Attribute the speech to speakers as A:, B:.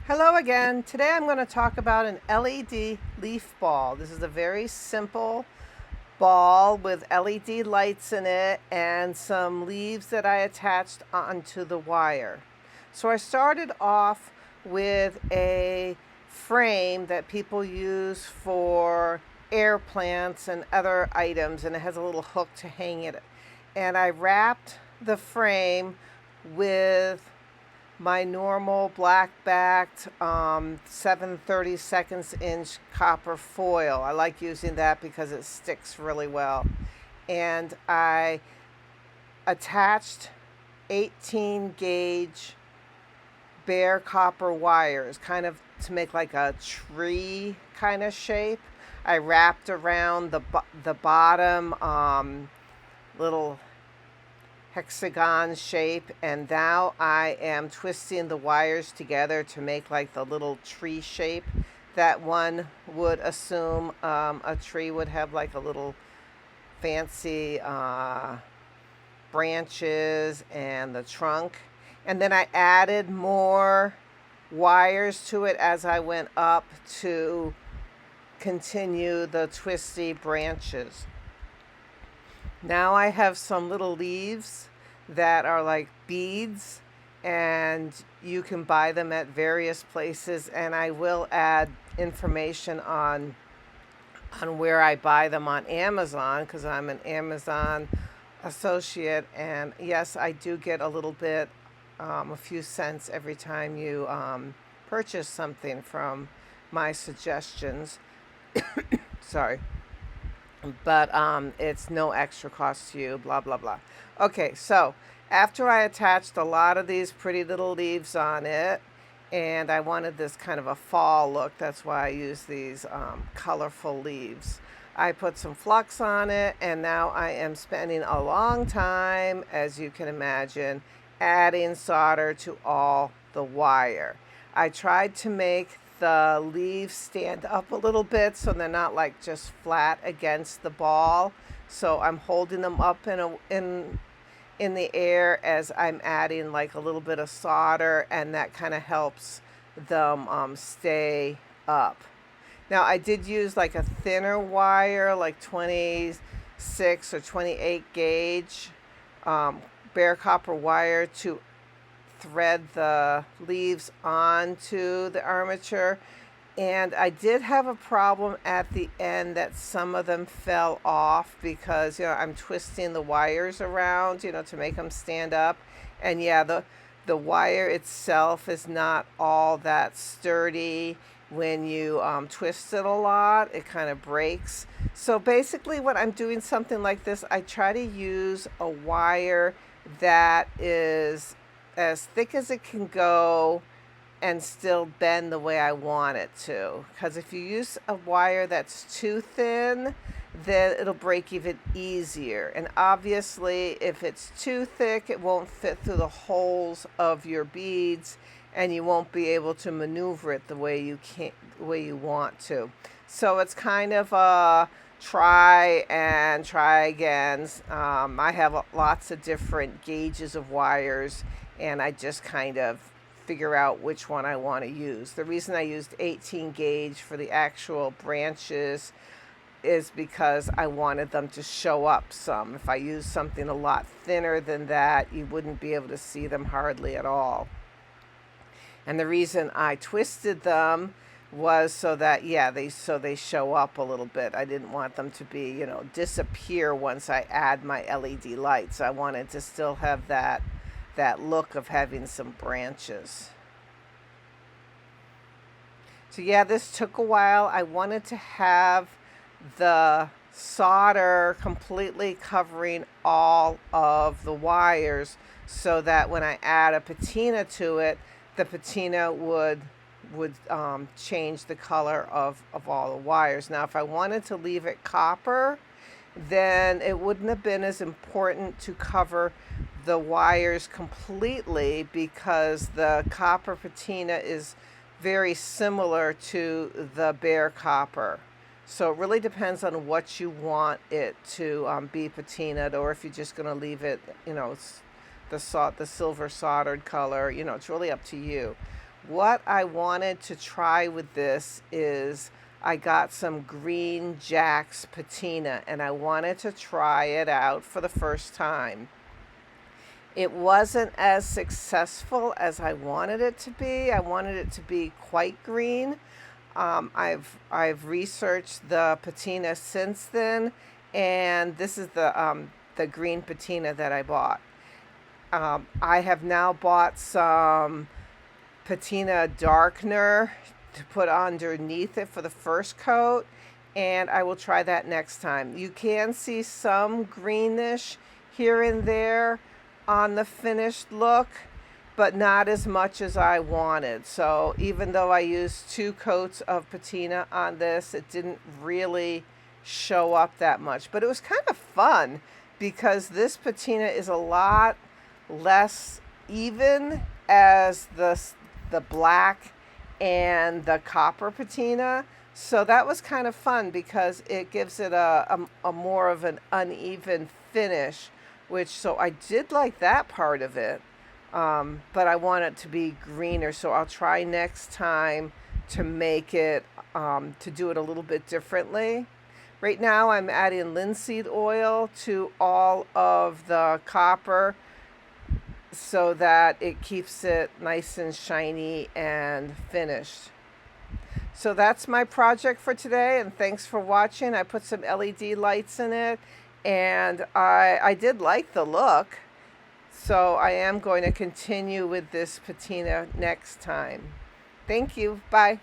A: Hello again. Today I'm going to talk about an LED leaf ball. This is a very simple ball with LED lights in it and some leaves that I attached onto the wire. So I started off with a frame that people use for air plants and other items, and it has a little hook to hang it. And I wrapped the frame with my normal black backed 7/32 inch copper foil. I like using that because it sticks really well. And I attached 18 gauge bare copper wires, kind of to make like a tree kind of shape. I wrapped around the bottom little hexagon shape, and now I am twisting the wires together to make like the little tree shape that one would assume a tree would have, like a little fancy branches and the trunk. And then I added more wires to it as I went up to continue the twisty branches. Now I have some little leaves that are like beads, and you can buy them at various places, and I will add information on where I buy them on Amazon, because I'm an Amazon associate, and yes, I do get a little bit, a few cents every time you purchase something from my suggestions. Sorry. But it's no extra cost to you, blah, blah, blah. Okay, so after I attached a lot of these pretty little leaves on it, and I wanted this kind of a fall look, that's why I use these colorful leaves. I put some flux on it, and now I am spending a long time, as you can imagine, adding solder to all the wire. I tried to make the leaves stand up a little bit so they're not like just flat against the ball. So I'm holding them up in the air as I'm adding like a little bit of solder, and that kind of helps them stay up. Now I did use like a thinner wire, like 26 or 28 gauge bare copper wire to thread the leaves onto the armature, and I did have a problem at the end that some of them fell off because I'm twisting the wires around to make them stand up, and yeah, the wire itself is not all that sturdy. When you twist it a lot, it kind of breaks. So basically when I'm doing something like this, I try to use a wire that is as thick as it can go and still bend the way I want it to. Because if you use a wire that's too thin, then it'll break even easier. And obviously, if it's too thick, it won't fit through the holes of your beads, and you won't be able to maneuver it the way you want to. So it's kind of a try and try again. I have lots of different gauges of wires, and I just kind of figure out which one I want to use. The reason I used 18 gauge for the actual branches is because I wanted them to show up some. If I used something a lot thinner than that, you wouldn't be able to see them hardly at all. And the reason I twisted them was so that they show up a little bit. I didn't want them to be, disappear once I add my LED lights. I wanted to still have that look of having some branches. So yeah, this took a while. I wanted to have the solder completely covering all of the wires so that when I add a patina to it, the patina would change the color of all the wires. Now, if I wanted to leave it copper, then it wouldn't have been as important to cover the wires completely, because the copper patina is very similar to the bare copper. So it really depends on what you want it to be patinaed, or if you're just going to leave it, the silver soldered color. It's really up to you. What I wanted to try with this is I got some Green Jack's patina and I wanted to try it out for the first time. It wasn't as successful as I wanted it to be. I wanted it to be quite green. I've researched the patina since then, and this is the green patina that I bought. I have now bought some patina darkener to put underneath it for the first coat, and I will try that next time. You can see some greenish here and there on the finished look, but not as much as I wanted. So even though I used 2 coats of patina on this, it didn't really show up that much. But it was kind of fun because this patina is a lot less even as the black and the copper patina. So that was kind of fun because it gives it a more of an uneven finish, so I did like that part of it. But I want it to be greener, so I'll try next time to make it, to do it a little bit differently. Right now I'm adding linseed oil to all of the copper so that it keeps it nice and shiny and finished. So that's my project for today, and thanks for watching. I put some LED lights in it, and I did like the look. So I am going to continue with this patina next time. Thank you. Bye.